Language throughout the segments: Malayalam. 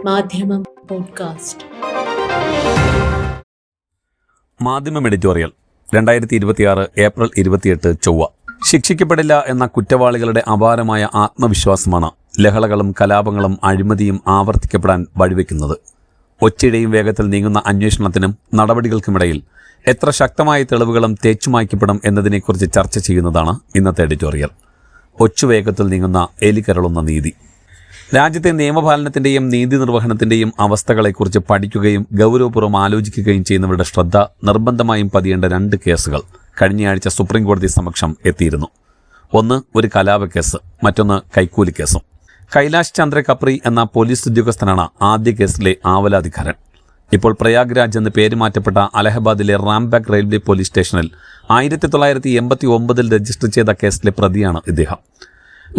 മാധ്യമം പോഡ്കാസ്റ്റ്. മാധ്യമം എഡിറ്റോറിയൽ 2026 ഏപ്രിൽ 28 ചൊവ്വ. ശിക്ഷിക്കപ്പെടില്ല എന്ന കുറ്റവാളികളുടെ അപാരമായ ആത്മവിശ്വാസമാണ് ലഹളകളും കലാപങ്ങളും അഴിമതിയും ആവർത്തിക്കപ്പെടാൻ വഴിവെക്കുന്നത്. ഒച്ചയുടെയും വേഗത്തിൽ നീങ്ങുന്ന അന്വേഷണത്തിനും നടപടികൾക്കുമിടയിൽ എത്ര ശക്തമായ തെളിവുകളും തേച്ചുമായ്ക്കപ്പെടും എന്നതിനെക്കുറിച്ച് ചർച്ച ചെയ്യുന്നതാണ് ഇന്നത്തെ എഡിറ്റോറിയൽ. ഒച്ചുവേഗത്തിൽ നീങ്ങുന്ന എലികരളുന്ന നീതി. രാജ്യത്തെ നിയമപാലനത്തിൻ്റെയും നീതി നിർവഹണത്തിൻ്റെയും അവസ്ഥകളെക്കുറിച്ച് പഠിക്കുകയും ഗൗരവപൂർവ്വം ആലോചിക്കുകയും ചെയ്യുന്നവരുടെ ശ്രദ്ധ നിർബന്ധമായും പതിയേണ്ട 2 കേസുകൾ കഴിഞ്ഞയാഴ്ച സുപ്രീം കോടതി സമക്ഷം എത്തിയിരുന്നു. ഒന്ന് ഒരു കലാപക്കേസ്, മറ്റൊന്ന് കൈക്കൂലി കേസും. കൈലാഷ് ചന്ദ്ര കപ്രി എന്ന പോലീസ് ഉദ്യോഗസ്ഥനാണ് ആദ്യ കേസിലെ ആവലാധികാരൻ. ഇപ്പോൾ പ്രയാഗ്രാജ് എന്ന് പേര് മാറ്റപ്പെട്ട അലഹബാദിലെ റാംബാഗ് റെയിൽവേ പോലീസ് സ്റ്റേഷനിൽ 1989 രജിസ്റ്റർ ചെയ്ത കേസിലെ പ്രതിയാണ് ഇദ്ദേഹം.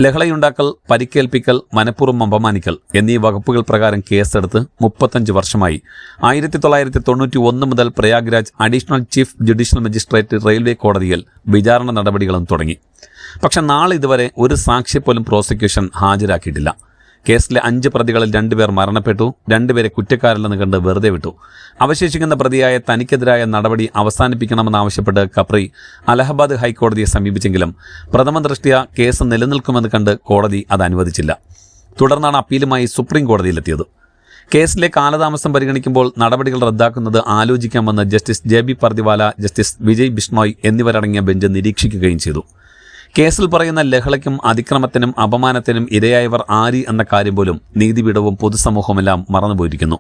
ലഹളയുണ്ടാക്കൽ, പരിക്കേൽപ്പിക്കൽ, മനഃപൂർവ്വം അപമാനിക്കൽ എന്നീ വകുപ്പുകൾ പ്രകാരം കേസെടുത്ത് 35 വർഷമായി. 1991 മുതൽ Prayagraj additional chief judicial magistrate railway കോടതിയിൽ വിചാരണ നടപടികളും തുടങ്ങി. പക്ഷെ നാളെ ഇതുവരെ ഒരു സാക്ഷിയെപ്പോലും പ്രോസിക്യൂഷൻ ഹാജരാക്കിയിട്ടില്ല. കേസിലെ 5 പ്രതികളിൽ 2 പേർ മരണപ്പെട്ടു. 2 പേരെ കുറ്റക്കാരല്ലെന്ന് കണ്ട് വെറുതെ വിട്ടു. അവശേഷിക്കുന്ന പ്രതിയായ തനിക്കെതിരായ നടപടി അവസാനിപ്പിക്കണമെന്നാവശ്യപ്പെട്ട് കപ്രി അലഹബാദ് ഹൈക്കോടതിയെ സമീപിച്ചെങ്കിലും പ്രഥമ ദൃഷ്ട്യാ കേസ് നിലനിൽക്കുമെന്ന് കണ്ട് കോടതി അത് അനുവദിച്ചില്ല. തുടർന്നാണ് അപ്പീലുമായി സുപ്രീം കോടതിയിലെത്തിയത്. കേസിലെ കാലതാമസം പരിഗണിക്കുമ്പോൾ നടപടികൾ റദ്ദാക്കുന്നത് ആലോചിക്കാമെന്ന് justice JB Pardiwala, justice Vijay Bishnoi എന്നിവരടങ്ങിയ ബെഞ്ച് നിരീക്ഷിക്കുകയും ചെയ്തു. കേസിൽ പറയുന്ന ലഹളയ്ക്കും അതിക്രമത്തിനും അപമാനത്തിനും ഇരയായവർ ആര് എന്ന കാര്യം പോലും നീതിപീഠവും പൊതുസമൂഹവുമെല്ലാം മറന്നുപോയിരിക്കുന്നു.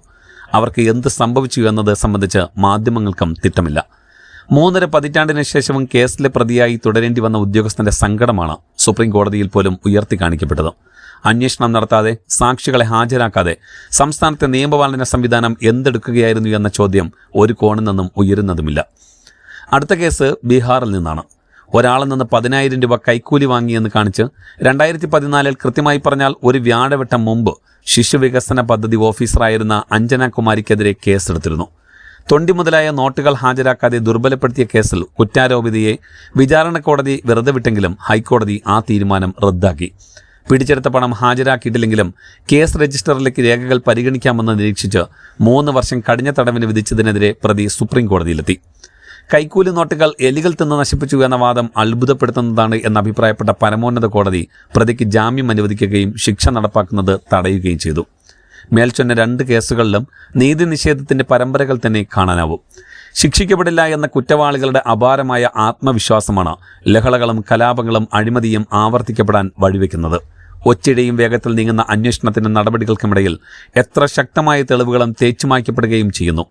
അവർക്ക് എന്ത് സംഭവിച്ചു എന്നത് സംബന്ധിച്ച് മാധ്യമങ്ങൾക്കും തിട്ടമില്ല. 3.5 പതിറ്റാണ്ടിന് ശേഷവും കേസിലെ പ്രതിയായി തുടരേണ്ടി വന്ന ഉദ്യോഗസ്ഥന്റെ സങ്കടമാണ് സുപ്രീം കോടതിയിൽ പോലും ഉയർത്തി കാണിക്കപ്പെട്ടത്. അന്വേഷണം നടത്താതെ, സാക്ഷികളെ ഹാജരാക്കാതെ സംസ്ഥാനത്തെ നിയമപാലന സംവിധാനം എന്തെടുക്കുകയായിരുന്നു എന്ന ചോദ്യം ഒരു കോണിൽ നിന്നും ഉയരുന്നതുമില്ല. അടുത്ത കേസ് ബീഹാറിൽ നിന്നാണ്. ഒരാളിൽ നിന്ന് 10,000 രൂപ കൈക്കൂലി വാങ്ങിയെന്ന് കാണിച്ച് 2014 കൃത്യമായി പറഞ്ഞാൽ ഒരു വ്യാഴവട്ടം മുമ്പ് ശിശുവികസന പദ്ധതി ഓഫീസറായിരുന്ന അഞ്ജന കുമാരിക്കെതിരെ കേസെടുത്തിരുന്നു. തൊണ്ടി മുതലായ നോട്ടുകൾ ഹാജരാക്കാതെ ദുർബലപ്പെടുത്തിയ കേസിൽ കുറ്റാരോപിതയെ വിചാരണ കോടതി വെറുതെ വിട്ടെങ്കിലും ഹൈക്കോടതി ആ തീരുമാനം റദ്ദാക്കി. പിടിച്ചെടുത്ത പണം ഹാജരാക്കിയിട്ടില്ലെങ്കിലും കേസ് രജിസ്റ്ററിലേക്ക് രേഖകൾ പരിഗണിക്കാമെന്ന് നിരീക്ഷിച്ച് 3 വർഷം കഠിന തടവിന് വിധിച്ചതിനെതിരെ പ്രതി സുപ്രീം കോടതിയിലെത്തി. കൈക്കൂലി നോട്ടുകൾ എലികൾ തിന്ന് നശിപ്പിച്ചു എന്ന വാദം അത്ഭുതപ്പെടുത്തുന്നതാണ് എന്നഭിപ്രായപ്പെട്ട പരമോന്നത കോടതി പ്രതിക്ക് ജാമ്യം അനുവദിക്കുകയും ശിക്ഷ നടപ്പാക്കുന്നത് തടയുകയും ചെയ്തു. മേൽച്ചൊന്ന 2 കേസുകളിലും നീതി നിഷേധത്തിന്റെ പരമ്പരകൾ തന്നെ കാണാനാവും. ശിക്ഷിക്കപ്പെടില്ല എന്ന കുറ്റവാളികളുടെ അപാരമായ ആത്മവിശ്വാസമാണ് ലഹളകളും കലാപങ്ങളും അഴിമതിയും ആവർത്തിക്കപ്പെടാൻ വഴിവെക്കുന്നത്. ഒച്ചയുടെയും വേഗത്തിൽ നീങ്ങുന്ന അന്വേഷണത്തിനും നടപടികൾക്കുമിടയിൽ എത്ര ശക്തമായ തെളിവുകളും തേച്ചുമായ്ക്കപ്പെടുകയും ചെയ്യുന്നു.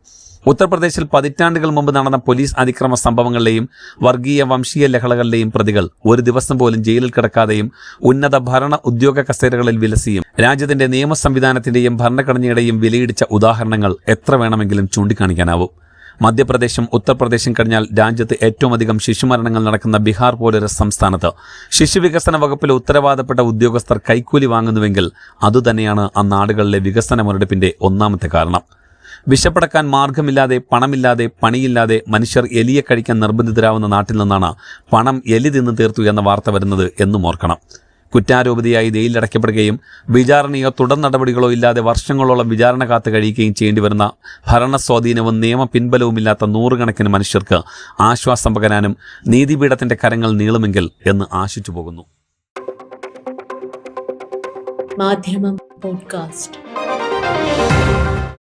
ഉത്തർപ്രദേശിൽ പതിറ്റാണ്ടുകൾ മുമ്പ് നടന്ന പോലീസ് അതിക്രമ സംഭവങ്ങളിലെയും വർഗീയ വംശീയ ലഹളകളിലെയും പ്രതികൾ ഒരു ദിവസം പോലും ജയിലിൽ കിടക്കാതെയും ഉന്നത ഭരണ ഉദ്യോഗ കസേരകളിൽ വിലസിയും രാജ്യത്തിന്റെ നിയമ സംവിധാനത്തിന്റെയും ഭരണഘടനയുടെയും വിലയിടിച്ച ഉദാഹരണങ്ങൾ എത്ര വേണമെങ്കിലും ചൂണ്ടിക്കാണിക്കാനാവും. മധ്യപ്രദേശും ഉത്തർപ്രദേശും കഴിഞ്ഞാൽ രാജ്യത്ത് ഏറ്റവും അധികം ശിശുമരണങ്ങൾ നടക്കുന്ന ബീഹാർ പോലൊരു സംസ്ഥാനത്ത് ശിശുവികസന വകുപ്പിലെ ഉത്തരവാദപ്പെട്ട ഉദ്യോഗസ്ഥർ കൈക്കൂലി വാങ്ങുന്നുവെങ്കിൽ അതുതന്നെയാണ് ആ നാടുകളിലെ വികസന മുരടിപ്പിന്റെ ഒന്നാമത്തെ കാരണം. വിശപ്പടക്കാൻ മാർഗമില്ലാതെ, പണമില്ലാതെ, പണിയില്ലാതെ മനുഷ്യർ എലിയെ കഴിക്കാൻ നിർബന്ധിതരാവുന്ന നാട്ടിൽ നിന്നാണ് പണം എലി തിന്ന് തീർത്തു എന്ന വാർത്ത വരുന്നത് എന്നും ഓർക്കണം. കുറ്റാരോപിതയായി ജയിലിലടയ്ക്കപ്പെടുകയും വിചാരണയോ തുടർ നടപടികളോ ഇല്ലാതെ വർഷങ്ങളോളം വിചാരണ കാത്ത് കഴിയുകയും ചെയ്യേണ്ടി വരുന്ന ഭരണ സ്വാധീനവും നിയമ പിൻബലവുമില്ലാത്ത 100 കണക്കിന് മനുഷ്യർക്ക് ആശ്വാസം പകരാനും നീതിപീഠത്തിന്റെ കരങ്ങൾ നീളുമെങ്കിൽ എന്ന് ആശിച്ചു പോകുന്നു. മാധ്യമം പോഡ്കാസ്റ്റ്.